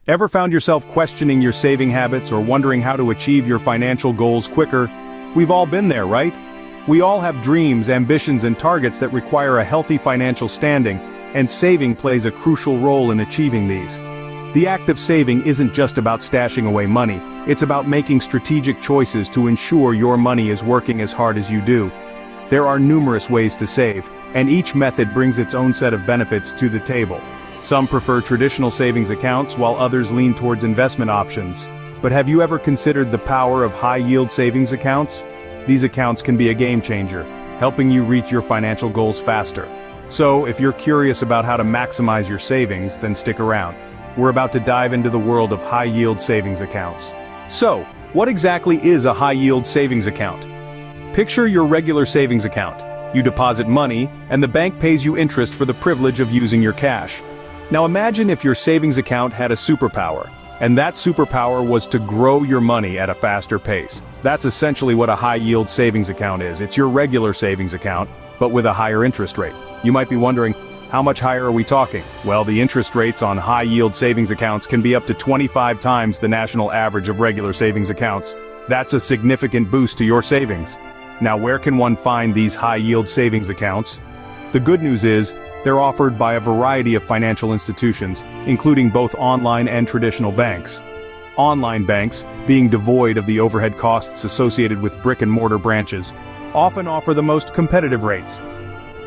Ever found yourself questioning your saving habits or wondering how to achieve your financial goals quicker? We've all been there, right? We all have dreams, ambitions, and targets that require a healthy financial standing, and saving plays a crucial role in achieving these. The act of saving isn't just about stashing away money, it's about making strategic choices to ensure your money is working as hard as you do. There are numerous ways to save, and each method brings its own set of benefits to the table. Some prefer traditional savings accounts while others lean towards investment options. But have you ever considered the power of high-yield savings accounts? These accounts can be a game changer, helping you reach your financial goals faster. So, if you're curious about how to maximize your savings, then stick around. We're about to dive into the world of high-yield savings accounts. So, what exactly is a high-yield savings account? Picture your regular savings account. You deposit money, and the bank pays you interest for the privilege of using your cash. Now imagine if your savings account had a superpower, and that superpower was to grow your money at a faster pace. That's essentially what a high-yield savings account is. It's your regular savings account, but with a higher interest rate. You might be wondering, how much higher are we talking? Well, the interest rates on high-yield savings accounts can be up to 25 times the national average of regular savings accounts. That's a significant boost to your savings. Now, where can one find these high-yield savings accounts? The good news is, they're offered by a variety of financial institutions, including both online and traditional banks. Online banks, being devoid of the overhead costs associated with brick-and-mortar branches, often offer the most competitive rates.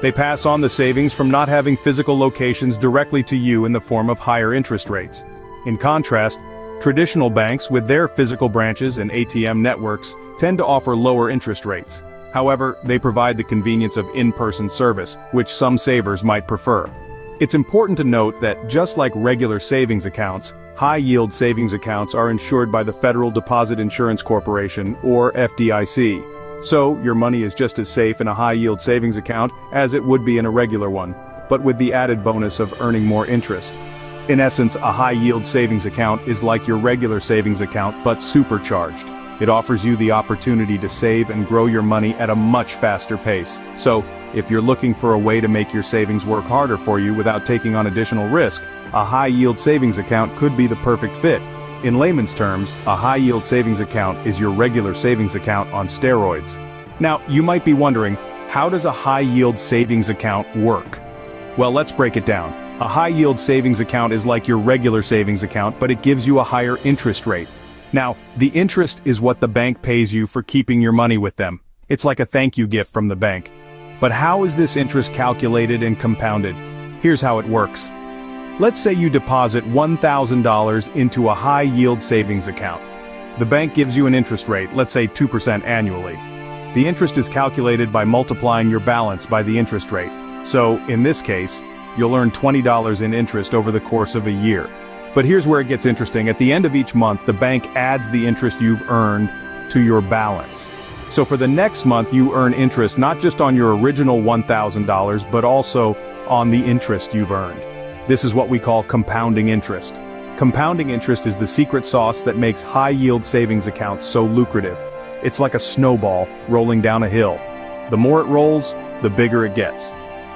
They pass on the savings from not having physical locations directly to you in the form of higher interest rates. In contrast, traditional banks with their physical branches and ATM networks tend to offer lower interest rates. However, they provide the convenience of in-person service, which some savers might prefer. It's important to note that just like regular savings accounts, high-yield savings accounts are insured by the Federal Deposit Insurance Corporation, or FDIC. So, your money is just as safe in a high-yield savings account as it would be in a regular one, but with the added bonus of earning more interest. In essence, a high-yield savings account is like your regular savings account but supercharged. It offers you the opportunity to save and grow your money at a much faster pace. So, if you're looking for a way to make your savings work harder for you without taking on additional risk, a high-yield savings account could be the perfect fit. In layman's terms, a high-yield savings account is your regular savings account on steroids. Now, you might be wondering, how does a high-yield savings account work? Well, let's break it down. A high-yield savings account is like your regular savings account, but it gives you a higher interest rate. Now, the interest is what the bank pays you for keeping your money with them. It's like a thank you gift from the bank. But how is this interest calculated and compounded? Here's how it works. Let's say you deposit $1,000 into a high-yield savings account. The bank gives you an interest rate, let's say 2% annually. The interest is calculated by multiplying your balance by the interest rate. So, in this case, you'll earn $20 in interest over the course of a year. But here's where it gets interesting. At the end of each month, the bank adds the interest you've earned to your balance. So for the next month, you earn interest not just on your original $1,000, but also on the interest you've earned. This is what we call compounding interest. Compounding interest is the secret sauce that makes high-yield savings accounts so lucrative. It's like a snowball rolling down a hill. The more it rolls, the bigger it gets.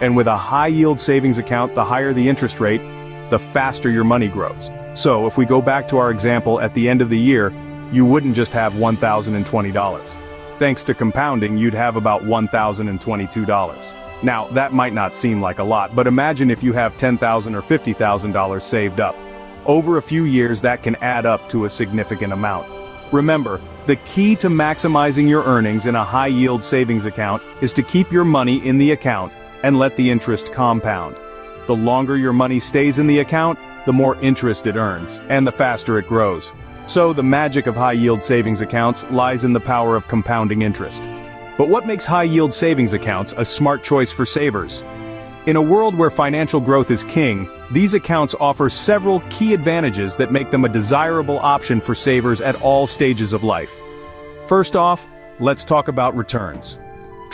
And with a high-yield savings account, the higher the interest rate, the faster your money grows. So, if we go back to our example at the end of the year, you wouldn't just have $1,020. Thanks to compounding, you'd have about $1,022. Now, that might not seem like a lot, but imagine if you have $10,000 or $50,000 saved up. Over a few years, that can add up to a significant amount. Remember, the key to maximizing your earnings in a high-yield savings account is to keep your money in the account and let the interest compound. The longer your money stays in the account, the more interest it earns, and the faster it grows. So the magic of high-yield savings accounts lies in the power of compounding interest. But what makes high-yield savings accounts a smart choice for savers? In a world where financial growth is king, these accounts offer several key advantages that make them a desirable option for savers at all stages of life. First off, let's talk about returns.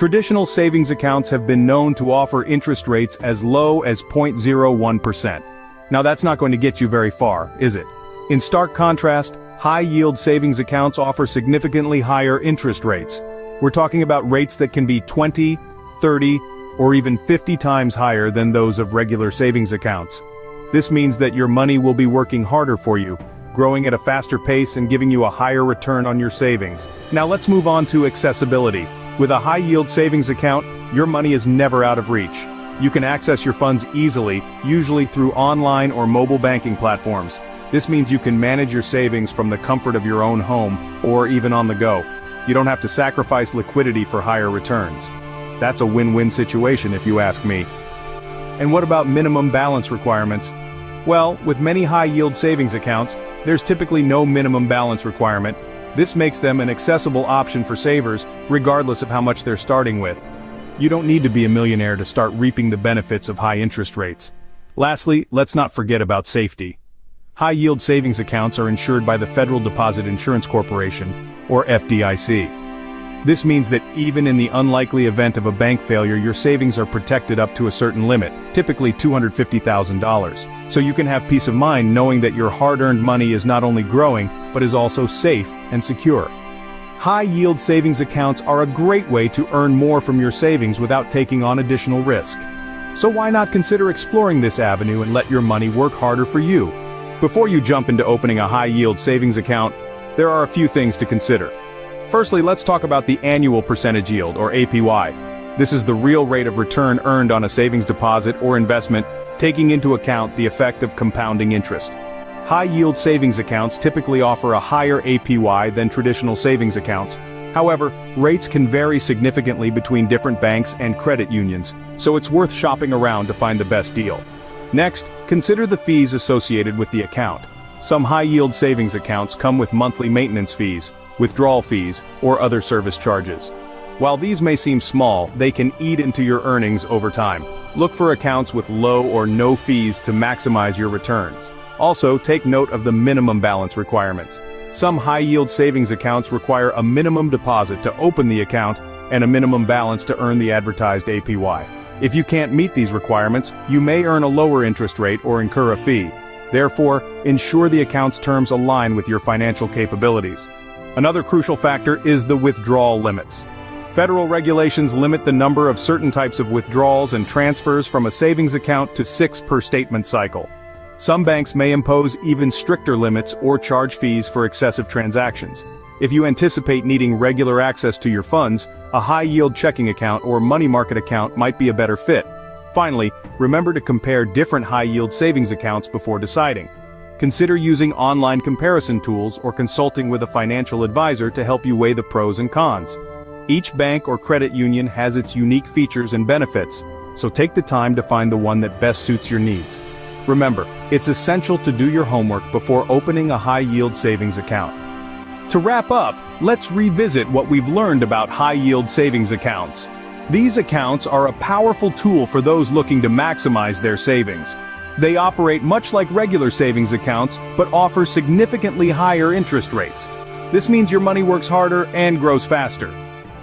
Traditional savings accounts have been known to offer interest rates as low as 0.01%. Now that's not going to get you very far, is it? In stark contrast, high-yield savings accounts offer significantly higher interest rates. We're talking about rates that can be 20, 30, or even 50 times higher than those of regular savings accounts. This means that your money will be working harder for you, growing at a faster pace and giving you a higher return on your savings. Now let's move on to accessibility. With a high-yield savings account, your money is never out of reach. You can access your funds easily, usually through online or mobile banking platforms. This means you can manage your savings from the comfort of your own home, or even on the go. You don't have to sacrifice liquidity for higher returns. That's a win-win situation if you ask me. And what about minimum balance requirements? Well, with many high-yield savings accounts, there's typically no minimum balance requirement. This makes them an accessible option for savers, regardless of how much they're starting with. You don't need to be a millionaire to start reaping the benefits of high interest rates. Lastly, let's not forget about safety. High-yield savings accounts are insured by the Federal Deposit Insurance Corporation, or FDIC. This means that even in the unlikely event of a bank failure, your savings are protected up to a certain limit, typically $250,000. So you can have peace of mind knowing that your hard-earned money is not only growing, but is also safe and secure. High-yield savings accounts are a great way to earn more from your savings without taking on additional risk. So why not consider exploring this avenue and let your money work harder for you? Before you jump into opening a high-yield savings account, there are a few things to consider. Firstly, let's talk about the annual percentage yield, or APY. This is the real rate of return earned on a savings deposit or investment, taking into account the effect of compounding interest. High-yield savings accounts typically offer a higher APY than traditional savings accounts. However, rates can vary significantly between different banks and credit unions, so it's worth shopping around to find the best deal. Next, consider the fees associated with the account. Some high-yield savings accounts come with monthly maintenance fees, withdrawal fees, or other service charges. While these may seem small, they can eat into your earnings over time. Look for accounts with low or no fees to maximize your returns. Also, take note of the minimum balance requirements. Some high-yield savings accounts require a minimum deposit to open the account and a minimum balance to earn the advertised APY. If you can't meet these requirements, you may earn a lower interest rate or incur a fee. Therefore, ensure the account's terms align with your financial capabilities. Another crucial factor is the withdrawal limits. Federal regulations limit the number of certain types of withdrawals and transfers from a savings account to 6 per statement cycle. Some banks may impose even stricter limits or charge fees for excessive transactions. If you anticipate needing regular access to your funds, a high-yield checking account or money market account might be a better fit. Finally, remember to compare different high-yield savings accounts before deciding. Consider using online comparison tools or consulting with a financial advisor to help you weigh the pros and cons. Each bank or credit union has its unique features and benefits, so take the time to find the one that best suits your needs. Remember, it's essential to do your homework before opening a high-yield savings account. To wrap up, let's revisit what we've learned about high-yield savings accounts. These accounts are a powerful tool for those looking to maximize their savings. They operate much like regular savings accounts, but offer significantly higher interest rates. This means your money works harder and grows faster.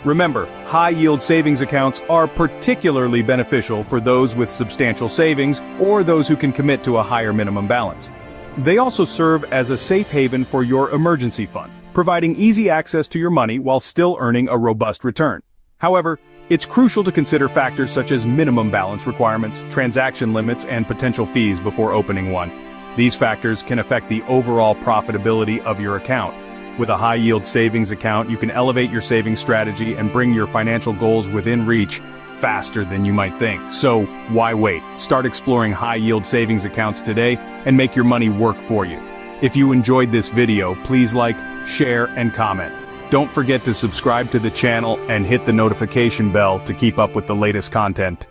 Remember, high-yield savings accounts are particularly beneficial for those with substantial savings or those who can commit to a higher minimum balance. They also serve as a safe haven for your emergency fund, providing easy access to your money while still earning a robust return. However, it's crucial to consider factors such as minimum balance requirements, transaction limits, and potential fees before opening one. These factors can affect the overall profitability of your account. With a high-yield savings account, you can elevate your savings strategy and bring your financial goals within reach faster than you might think. So, why wait? Start exploring high-yield savings accounts today and make your money work for you. If you enjoyed this video, please like, share, and comment. Don't forget to subscribe to the channel and hit the notification bell to keep up with the latest content.